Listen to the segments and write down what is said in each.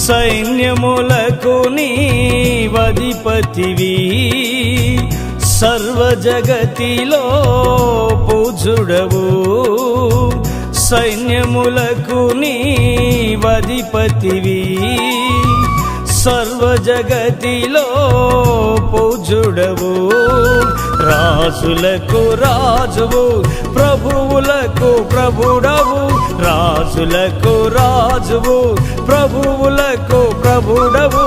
సైన్యములకు నీవధిపతివి సర్వజగతిలో పూజుడవు సైన్యములకు నీవధిపతివి సర్వజగతిలో పూజుడవు రాజులకు రాజువు ప్రభువులకు ప్రభుడవు రాజులకు రాజువు ప్రభువులకు ప్రభుడవు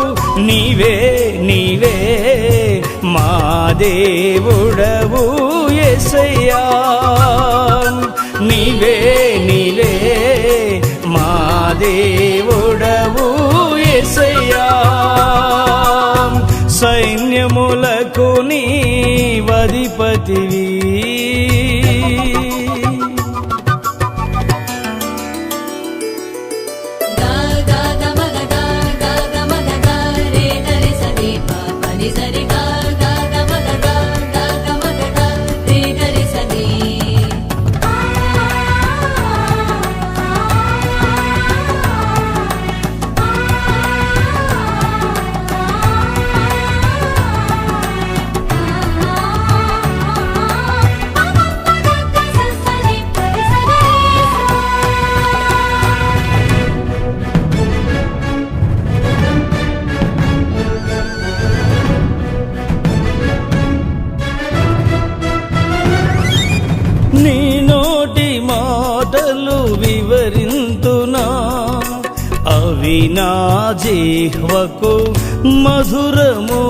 నీవే నీవే మా దేవుడవు యేసయ్యా నీవే నీవే మా దేవుడవు యేసయ్యా సైన్యములకు నీవధిపతివి నీ నోటి మాటలు వివరింతునా అవి నా జిహ్వకు మధురము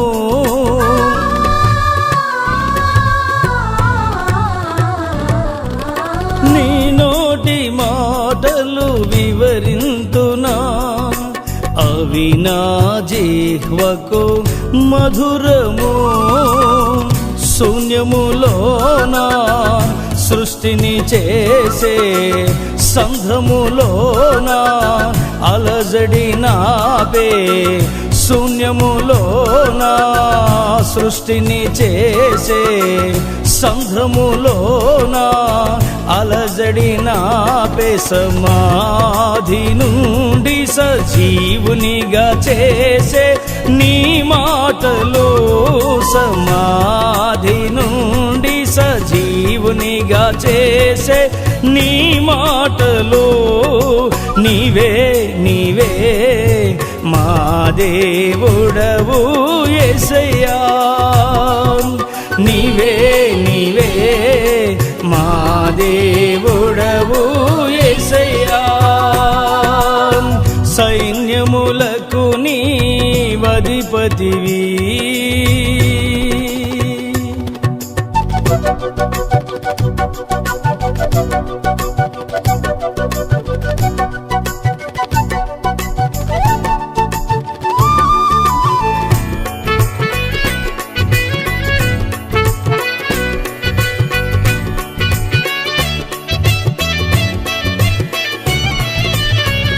నీ నోటి మాటలు వివరింతునా అవి నా జిహ్వకు మధురము శూన్యములోనా సృష్టిని చేసే సంఘములోనా అలజడి నాపే శూన్యములోనా సృష్టిని చేసే సంఘములోనా అలజడి నాపే సమాధి నుండి సజీవునిగా చేసే నీ మాటలు సమాధి నుండి సజీవునిగా చేసే నీ మాటలు నీవే నీవే మా దేవుడవు యేసయ్యా నీవే నీవే మా దేవుడవు యేసయ్యా సైన్యములకు నీవధిపతివి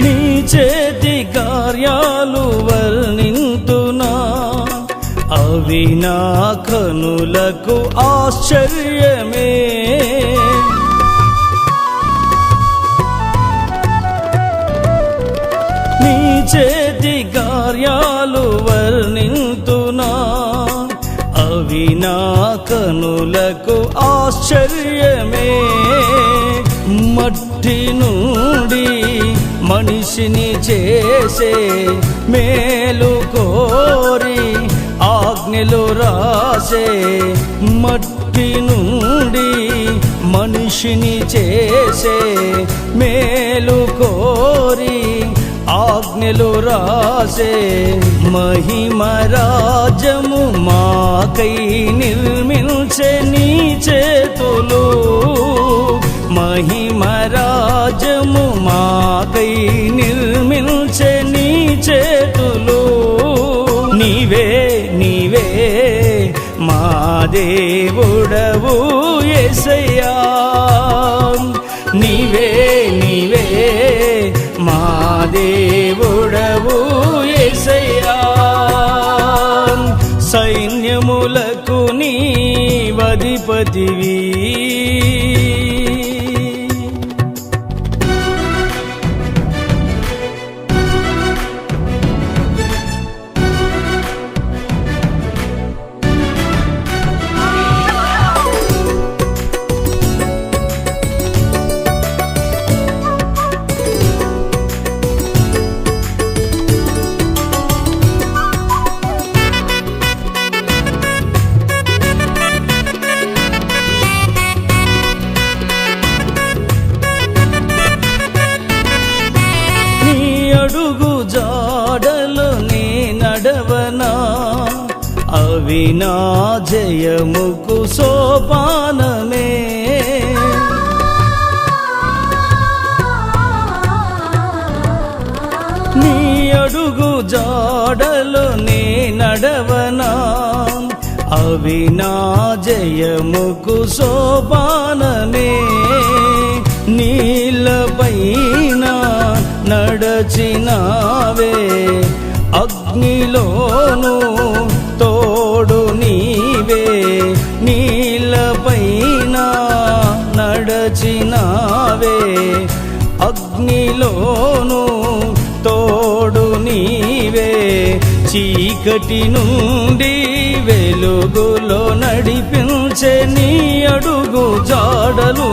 నీ చేతి కార్యాలు వర్ణింతునా అవి నా కనులకు ఆశ్చర్యమే నీ చేతి కార్యాలు వర్ణింతునా అవి నా కనులకు ఆశ్చర్యమే మట్టి నుండి మనిషిని చేసే మేలు కోరి ఆజ్ఞలు రాసే మట్టి నుండి మనిషిని చేసే మేలు కోరి ఆజ్ఞలు రాసే మహిమరాజము మాకై నిర్మించే నీ చేతులు మహిమరాజము మాకై నిర్మించే నీ చేతులు నీవే నీవే మా దేవుడవు యేసయ్యా నీవే నీవే మా దేవుడవు యేసయ్యా సైన్యములకు నీవధిపతివి అవి నా జయముకు సోపానమే. నీ అడుగు జాడలు నే నడవనా, అవి నా జయముకు సోపానమే. నీళ్ళపైన నడచినావే, అగ్నిలోను తోడు నీవే. నీళ్ళపైన నడచినావే, అగ్నిలోను తోడు నీవే. చీకటి నుండి వెలుగులో నడిపించే నీ అడుగు జాడలు,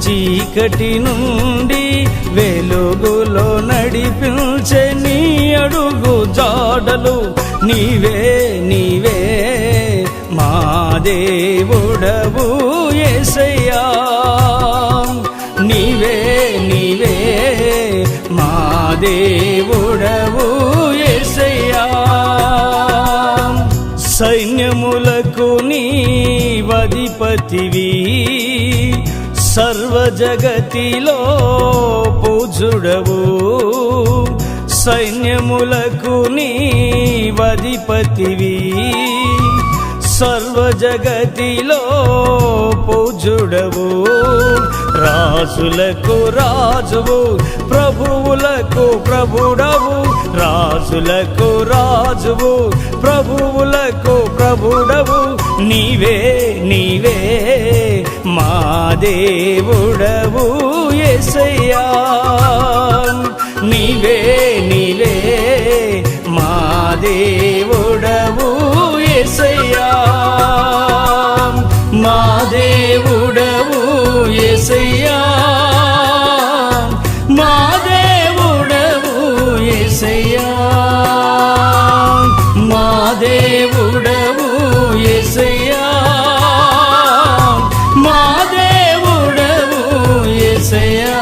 చీకటి నుండి వెలుగులో నడిపించే నీ అడుగు జాడలు. నీవే నీవే మా దేవుడవు యేసయ్యా, నీవే నీవే మా దేవుడవు యేసయ్యా. సైన్యములకు నీవధిపతివి, సర్వజగతిలో పూజుడవు. సైన్యములకు నీవధిపతివి, సర్వజగతిలో పూజుడవు. రాజులకు రాజువు, ప్రభువులకు ప్రభుడవు. రాజులకు రాజువు, ప్రభువులకు ప్రభుడవు. నీవే నీవే మా దేవుడవు యేసయ్యా, నీవే నీవే మా దేవుడవు యేసయ్యా. మా దేవుడవు యేసయ్యా, మా దేవుడవు యేసయ్యా, మా దేవుడవు యేసయ్యా, మా దేవుడవు యేసయ్యా.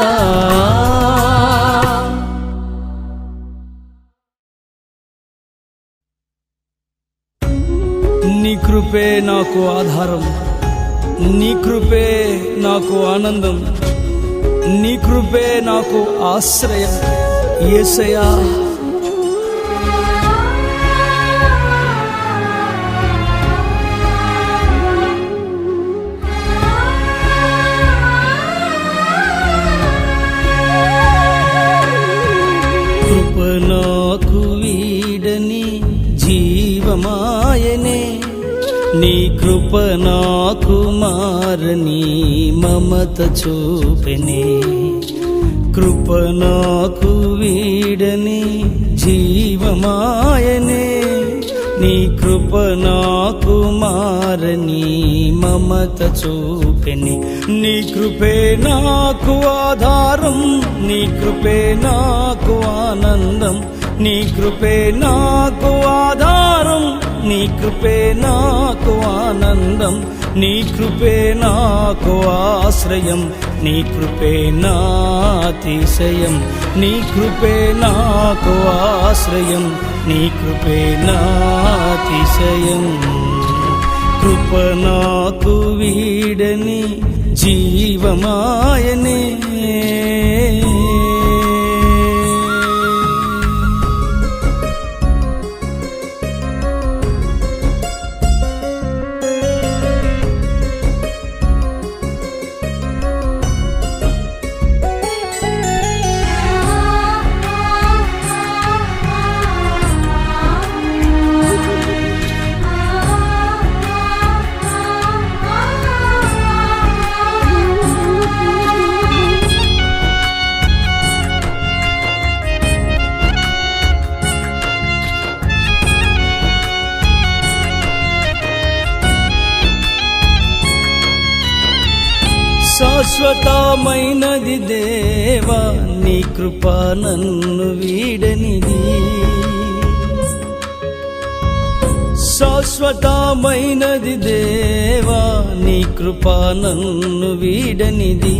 నీ కృపే నాకు ఆధారం, నీ కృపే నాకు ఆనందం, నీ కృపే నాకు ఆశ్రయం యేసయ్యా. కృప నాకు వీడని జీవమాయనే, నీ కృప నాకు మారని మమత చూపెనే. కృప నాకు వీడని జీవమాయనే, నీ కృప నాకు మారని మమత చూపెని. నీ కృపే నాకు ఆధారం, నీ కృపే నాకు ఆనందం, నీ కృపే నాకు ఆధారం, నీ కృపే నాకు ఆనందం, నీ కృపే నాకు ఆశ్రయం, నీ కృపే నా అతిశయం. నీ కృపే నాకు ఆశ్రయం, నీ కృపే నా అతిశయం. కృప నాకు వీడని జీవమాయనే. శాశ్వతమైనది దేవా నీ కృప నన్ను వీడనిది. శాశ్వతమైనది దేవా నీ కృప నన్ను వీడనిది.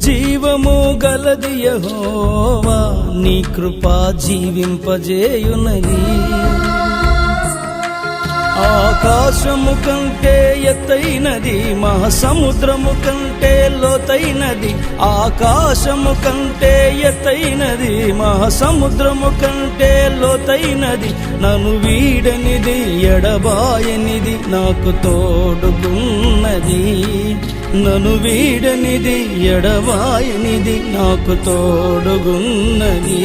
జీవము గలది యెహోవా నీ కృప జీవింపజేయునది. ఆకాశము కంటే ఎత్తైనది మహాసముద్రము కంటే లోతైనది. ఆకాశము కంటే ఎత్తైనది మహాసముద్రము కంటే లోతైనది. నన్ను వీడనిది ఎడబాయనిది నాకు తోడుగున్నది. నన్ను వీడనిది ఎడబాయనిది నాకు తోడుగున్నది.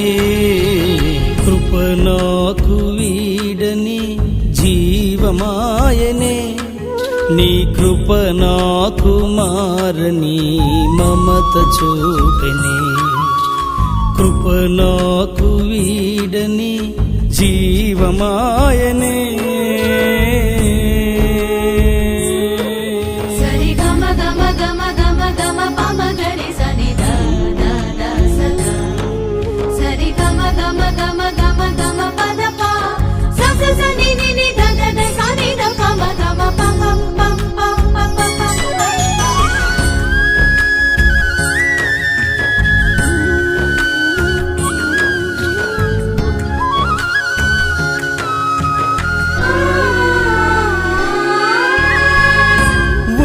కృప నాకు వీడని జీవమాయనే, నీ కృప నాకు మారని మమత చూపెనే. కృప నాకు వీడని జీవమాయనే.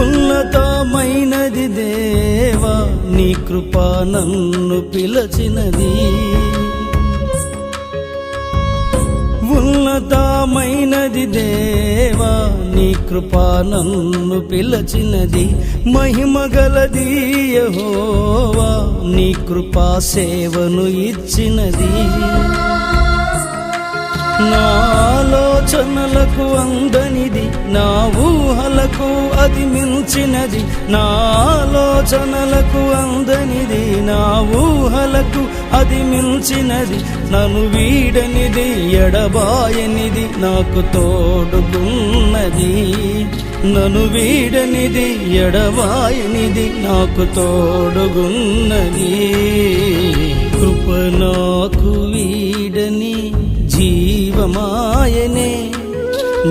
ఉన్నతమైనది దేవా నీ కృప నన్ను పిలచినది. ఉన్నతమైనది దేవా నీ కృప నన్ను పిలచినది. మహిమగలది యెహోవా నీ కృపా సేవను ఇచ్చినది. నా ఆలోచనలకు అందనిది, నా ఊహలకు అది మించినది. నా ఆలోచనలకు అందనిది, నా ఊహలకు అది మించినది. నన్ను వీడనిది ఎడబాయనిది నాకు తోడుగున్నది. నన్ను వీడనిది ఎడబాయనిది నాకు తోడుగున్నది. కృప నాకు వీడని జీవమాయనే,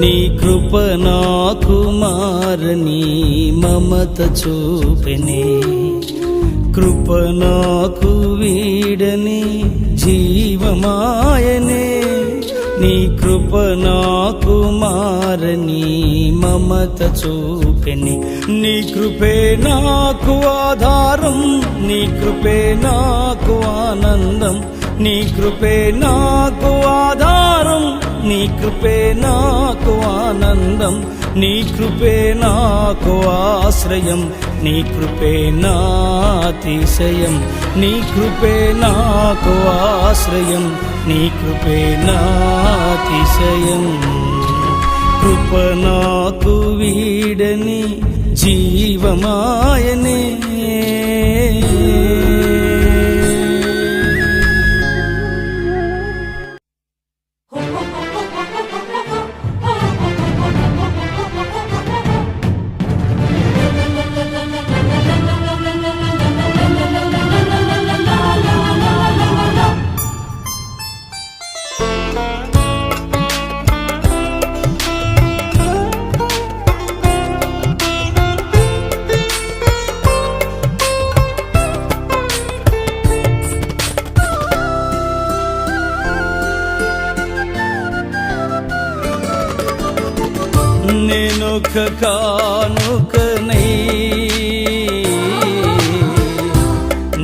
నీ కృప నాకు మారని మమత చూపెనే. కృప నాకు వీడని జీవమాయనే, నీ కృప నాకు మారని మమత చూపెని. నీ కృపే నాకు ఆధారం, నీ కృపే నాకు ఆనందం. నీ కృపే నాకు ఆధారం, నీ కృపే నాకు ఆనందం. నీ కృపే నాకు ఆశ్రయం, నీ కృపే నా అతిశయం. నీ కృపే నాకు ఆశ్రయం, నీ కృపే నా అతిశయం. కృప నాకు వీడని జీవమాయనే. నేనొక కానుకనై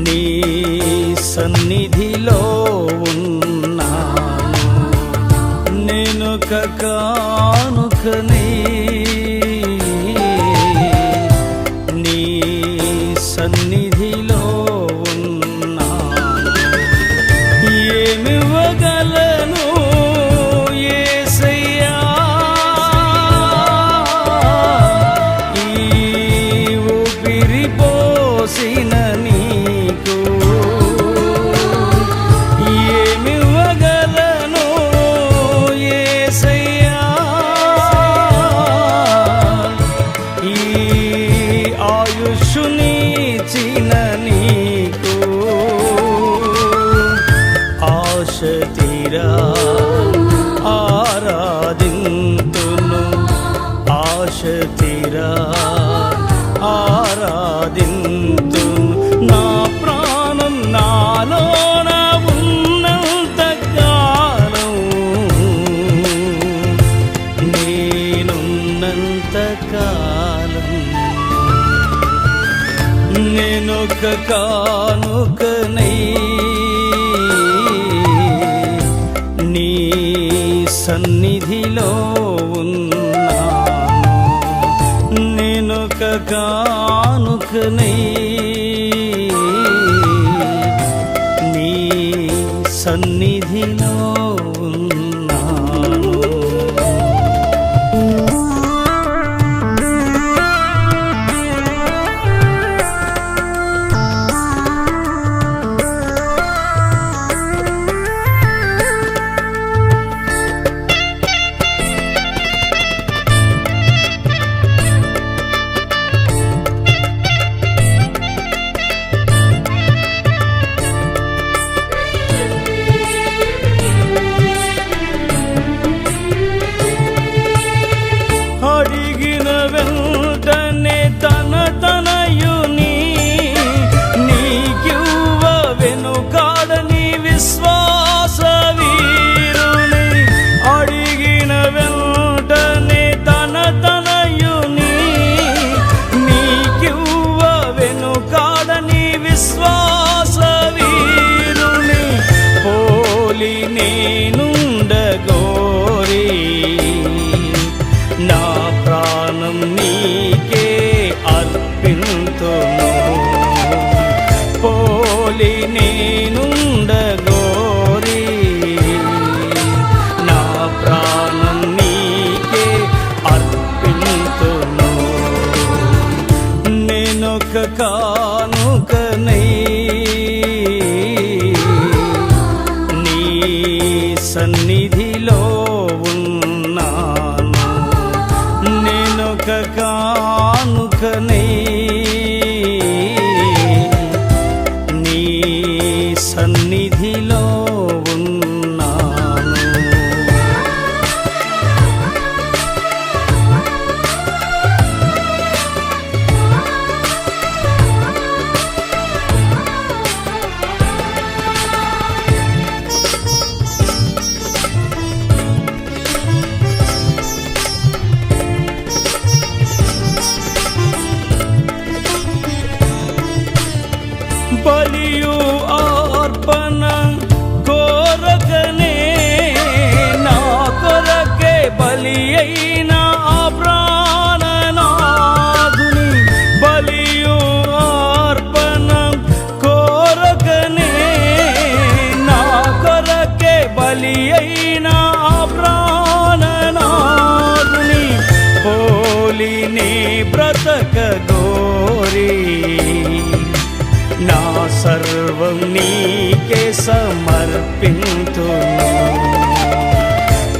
నీ సన్నిధిలో ఉన్నాను. నేనొక కానుకనై నీ సన్నిధిలో ఉన్నాను. ఏమివ్వగలను ఆరాధింతును, ఆశ తీరా ఆరాధింతును. నా ప్రాణం నాలోన ఉన్నంత కాలం నేను కానుకనై నీ సన్నిధిలో ఉన్నాను. నేనొక కానుకనై నీ సన్నిధిలో ఉన్నాను. అడిగిన వెంటనే తనయుని నీకివ్వ వెనుకాడని విశ్వాస వీరుని. అడిగిన వెంటనే తనయుని నీకివ్వ వెనుకాడని విశ్వాస వీరుని. పోలి నేనుండగోరి నా ప్రాణం నీకే అర్పింతును. పోలి నేనుండగోరి నా ప్రాణం నీకే అర్పింతును. నేనొక కానుకనై నీ సన్నిధిలో ఉన్నాను. నేనొక కానుకనై నీ సన్నిధిలో ఉన్నాను. బలియు అర్పణ కోరకనే నా కొరకే బలి అయిన ఆ ప్రాణనాథుని. బలియు అర్పణ కోరకనే నా కొరకే బలి అయిన ఆ ప్రాణనాథుని. పోలి నే బ్రతక గోరి నా సర్వం నీకే సమర్పింతును.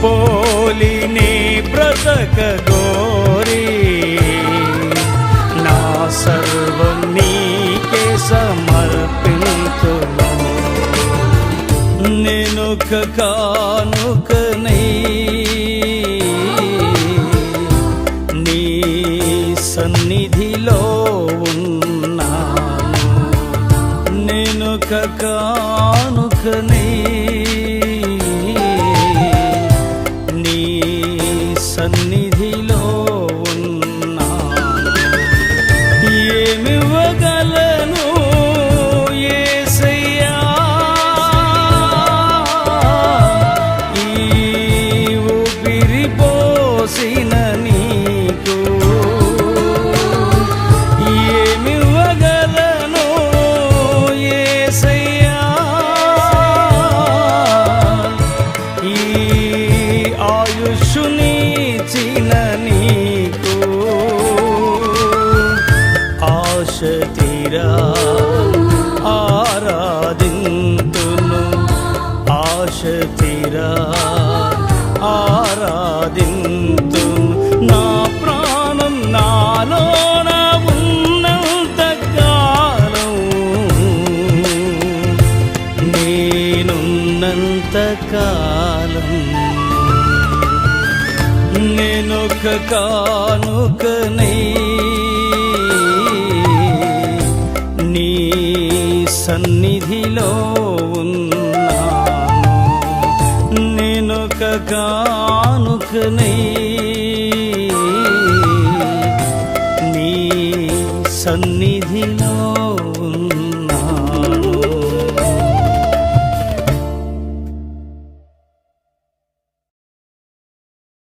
పోలి నే బ్రతక గోరి నా సర్వం నీకే సమర్పింతును. నేనొక కానుకనై నీ సన్నిధిలో ఉన్నాను. నేనొక కానుకనై నీ సన్నిధిలో ఉన్నాను. ఏమివ్వగలను యేసయ్యా ఈ ఊపిరి పోసిన నీకు. ఏమివ్వగలను యేసయ్యా ఈ ఆయుష్షునిచ్చిన నీకు. ఆశ తీరా ఆరాధింతును. ఆశ తీరా ఆరాధింతును. నా ప్రాణం నాలోన ఉన్నంత కాలం నేనున్నంత కాలం. నేనొక కానుకనై నీ సన్నిధిలో ఉన్నాను. నేనొక కానుకనై నీ సన్నిధిలో ఉన్నాను.